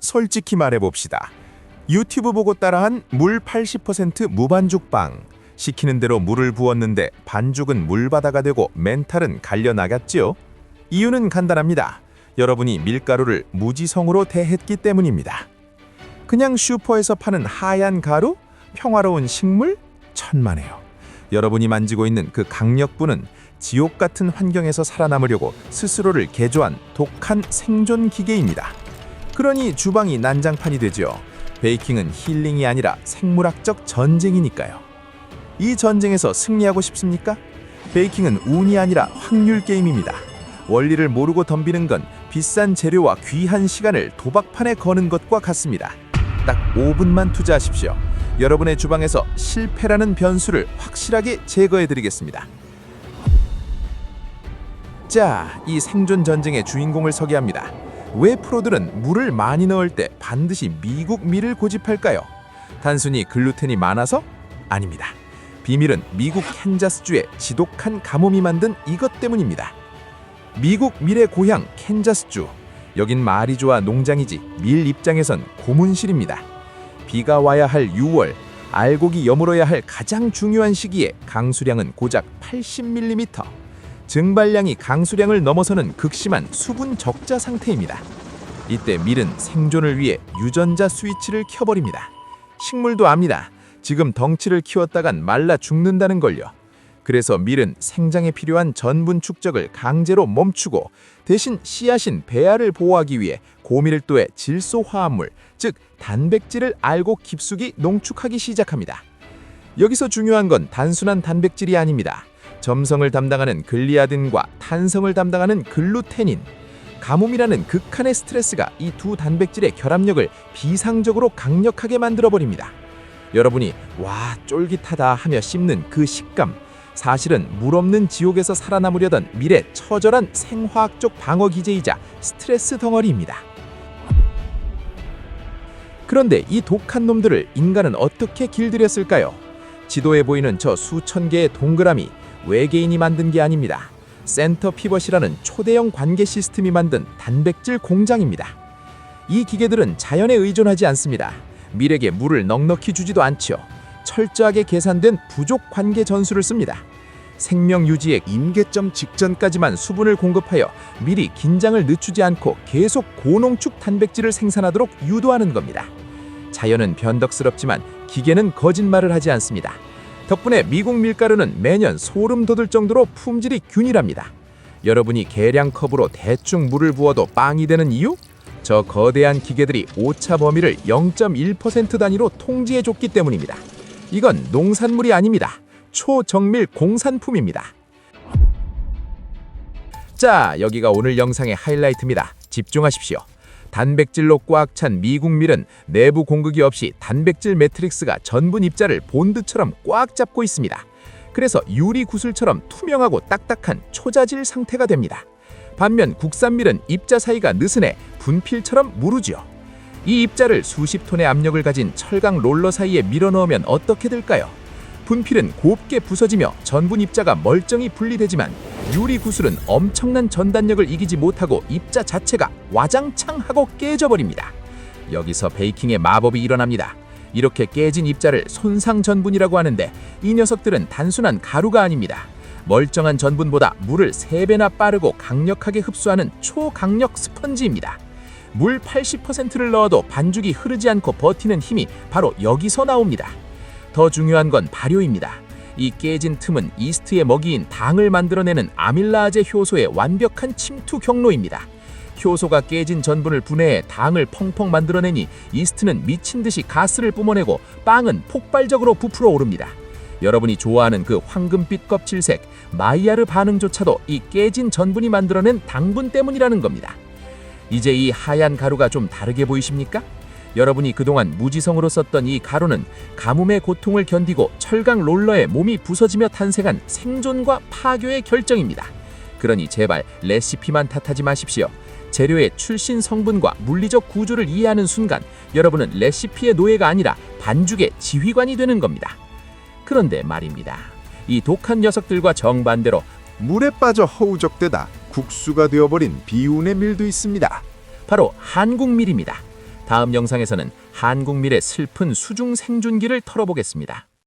솔직히 말해봅시다. 유튜브 보고 따라한 물 80% 무반죽빵. 시키는 대로 물을 부었는데 반죽은 물바다가 되고 멘탈은 갈려나갔지요. 이유는 간단합니다. 여러분이 밀가루를 무지성으로 대했기 때문입니다. 그냥 슈퍼에서 파는 하얀 가루? 평화로운 식물? 천만에요. 여러분이 만지고 있는 그 강력분은 지옥 같은 환경에서 살아남으려고 스스로를 개조한 독한 생존 기계입니다. 그러니 주방이 난장판이 되죠. 베이킹은 힐링이 아니라 생물학적 전쟁이니까요. 이 전쟁에서 승리하고 싶습니까? 베이킹은 운이 아니라 확률 게임입니다. 원리를 모르고 덤비는 건 비싼 재료와 귀한 시간을 도박판에 거는 것과 같습니다. 딱 5분만 투자하십시오. 여러분의 주방에서 실패라는 변수를 확실하게 제거해드리겠습니다. 자, 이 생존 전쟁의 주인공을 소개합니다. 왜 프로들은 물을 많이 넣을 때 반드시 미국 밀을 고집할까요? 단순히 글루텐이 많아서? 아닙니다. 비밀은 미국 캔자스주의 지독한 가뭄이 만든 이것 때문입니다. 미국 밀의 고향 캔자스주. 여긴 말이 좋아 농장이지 밀 입장에선 고문실입니다. 비가 와야 할 6월, 알곡이 여물어야 할 가장 중요한 시기에 강수량은 고작 80mm. 증발량이 강수량을 넘어서는 극심한 수분 적자 상태입니다. 이때 밀은 생존을 위해 유전자 스위치를 켜버립니다. 식물도 압니다. 지금 덩치를 키웠다간 말라 죽는다는 걸요. 그래서 밀은 생장에 필요한 전분 축적을 강제로 멈추고 대신 씨앗인 배알을 보호하기 위해 고밀도의 질소 화합물, 즉 단백질을 알곡 깊숙이 농축하기 시작합니다. 여기서 중요한 건 단순한 단백질이 아닙니다. 점성을 담당하는 글리아딘과 탄성을 담당하는 글루테닌. 가뭄이라는 극한의 스트레스가 이 두 단백질의 결합력을 비상적으로 강력하게 만들어버립니다. 여러분이 와 쫄깃하다 하며 씹는 그 식감, 사실은 물 없는 지옥에서 살아남으려던 밀의 처절한 생화학적 방어 기제이자 스트레스 덩어리입니다. 그런데 이 독한 놈들을 인간은 어떻게 길들였을까요? 지도에 보이는 저 수천 개의 동그라미, 외계인이 만든 게 아닙니다. 센터 피벗이라는 초대형 관계 시스템이 만든 단백질 공장입니다. 이 기계들은 자연에 의존하지 않습니다. 밀에게 물을 넉넉히 주지도 않지요. 철저하게 계산된 부족 관계 전술을 씁니다. 생명 유지의 임계점 직전까지만 수분을 공급하여 밀이 긴장을 늦추지 않고 계속 고농축 단백질을 생산하도록 유도하는 겁니다. 자연은 변덕스럽지만 기계는 거짓말을 하지 않습니다. 덕분에 미국 밀가루는 매년 소름 돋을 정도로 품질이 균일합니다. 여러분이 계량컵으로 대충 물을 부어도 빵이 되는 이유? 저 거대한 기계들이 오차 범위를 0.1% 단위로 통제해줬기 때문입니다. 이건 농산물이 아닙니다. 초정밀 공산품입니다. 자, 여기가 오늘 영상의 하이라이트입니다. 집중하십시오. 단백질로 꽉 찬 미국 밀은 내부 공급이 없이 단백질 매트릭스가 전분 입자를 본드처럼 꽉 잡고 있습니다. 그래서 유리 구슬처럼 투명하고 딱딱한 초자질 상태가 됩니다. 반면 국산 밀은 입자 사이가 느슨해 분필처럼 무르지요. 이 입자를 수십 톤의 압력을 가진 철강 롤러 사이에 밀어넣으면 어떻게 될까요? 분필은 곱게 부서지며 전분 입자가 멀쩡히 분리되지만 유리 구슬은 엄청난 전단력을 이기지 못하고 입자 자체가 와장창 하고 깨져버립니다. 여기서 베이킹의 마법이 일어납니다. 이렇게 깨진 입자를 손상 전분이라고 하는데 이 녀석들은 단순한 가루가 아닙니다. 멀쩡한 전분보다 물을 3배나 빠르고 강력하게 흡수하는 초강력 스펀지입니다. 물 80%를 넣어도 반죽이 흐르지 않고 버티는 힘이 바로 여기서 나옵니다. 더 중요한 건 발효입니다. 이 깨진 틈은 이스트의 먹이인 당을 만들어내는 아밀라아제 효소의 완벽한 침투 경로입니다. 효소가 깨진 전분을 분해해 당을 펑펑 만들어내니 이스트는 미친 듯이 가스를 뿜어내고 빵은 폭발적으로 부풀어 오릅니다. 여러분이 좋아하는 그 황금빛 껍질색 마이야르 반응조차도 이 깨진 전분이 만들어낸 당분 때문이라는 겁니다. 이제 이 하얀 가루가 좀 다르게 보이십니까? 여러분이 그동안 무지성으로 썼던 이 가루는 가뭄의 고통을 견디고 철강 롤러에 몸이 부서지며 탄생한 생존과 파괴의 결정입니다. 그러니 제발 레시피만 탓하지 마십시오. 재료의 출신 성분과 물리적 구조를 이해하는 순간 여러분은 레시피의 노예가 아니라 반죽의 지휘관이 되는 겁니다. 그런데 말입니다. 이 독한 녀석들과 정반대로 물에 빠져 허우적대다 국수가 되어버린 비운의 밀도 있습니다. 바로 한국밀입니다. 다음 영상에서는 한국밀의 슬픈 수중 생존기를 털어보겠습니다.